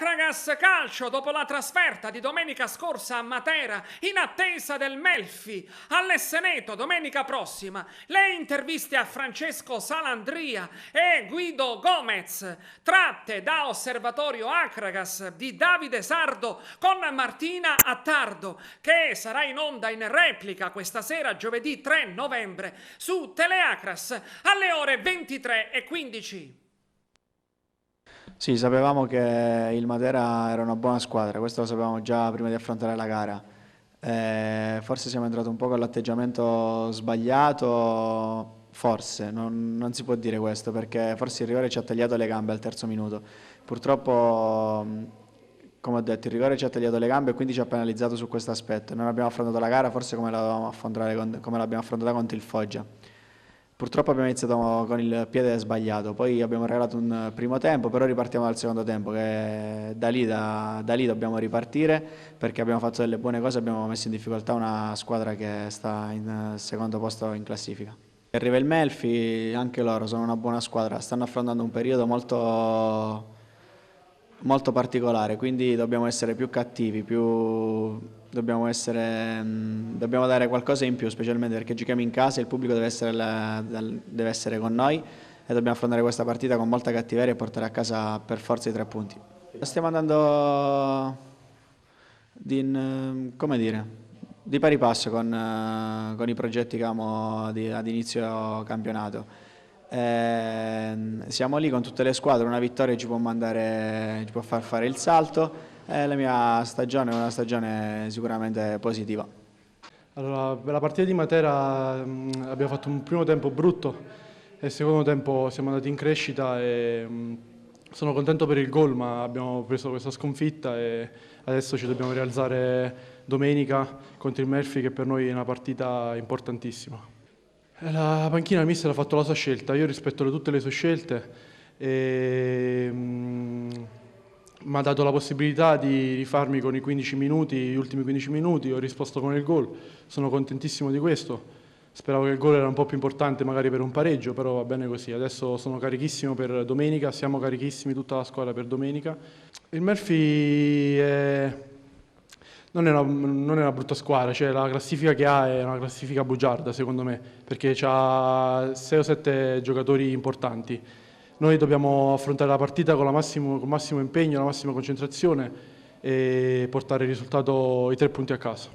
Acragas Calcio, dopo la trasferta di domenica scorsa a Matera, in attesa del Melfi all'Esseneto domenica prossima, le interviste a Francesco Salandria e Guido Gomez, tratte da Osservatorio Acragas di Davide Sardo con Martina Attardo, che sarà in onda in replica questa sera giovedì 3 novembre su Teleacras alle ore 23:15. Sì, sapevamo che il Matera era una buona squadra, questo lo sapevamo già prima di affrontare la gara. Forse siamo entrati un po' con l'atteggiamento sbagliato, forse, non si può dire questo, perché forse il rigore ci ha tagliato le gambe al terzo minuto. Purtroppo, come ho detto, il rigore ci ha tagliato le gambe e quindi ci ha penalizzato su questo aspetto. Non abbiamo affrontato la gara forse come l'abbiamo affrontata contro il Foggia. Purtroppo abbiamo iniziato con il piede sbagliato, poi abbiamo regalato un primo tempo, però ripartiamo dal secondo tempo, che da lì dobbiamo ripartire, perché abbiamo fatto delle buone cose, abbiamo messo in difficoltà una squadra che sta in secondo posto in classifica. Arriva il Melfi, anche loro sono una buona squadra, stanno affrontando un periodo molto particolare, quindi dobbiamo essere più cattivi, dobbiamo dare qualcosa in più, specialmente perché giochiamo in casa e il pubblico deve essere con noi e dobbiamo affrontare questa partita con molta cattiveria e portare a casa per forza i 3 punti. Stiamo andando come dire, di pari passo con i progetti che avevamo ad inizio campionato. Siamo lì con tutte le squadre, una vittoria ci può far fare il salto e la mia stagione è una stagione sicuramente positiva. Allora, per la partita di Matera abbiamo fatto un primo tempo brutto e il secondo tempo siamo andati in crescita e sono contento per il gol, ma abbiamo preso questa sconfitta e adesso ci dobbiamo rialzare domenica contro il Melfi, che per noi è una partita importantissima. La panchina, il mister ha fatto la sua scelta, io rispetto tutte le sue scelte e mi ha dato la possibilità di rifarmi con i 15 minuti, gli ultimi 15 minuti, ho risposto con il gol, sono contentissimo di questo. Speravo che il gol era un po' più importante magari per un pareggio, però va bene così. Adesso sono carichissimo per domenica, siamo carichissimi tutta la squadra per domenica. Il Melfi non è una brutta squadra, cioè la classifica che ha è una classifica bugiarda secondo me, perché ha 6 o 7 giocatori importanti. Noi dobbiamo affrontare la partita con massimo impegno, la massima concentrazione e portare il risultato, i 3 punti a casa.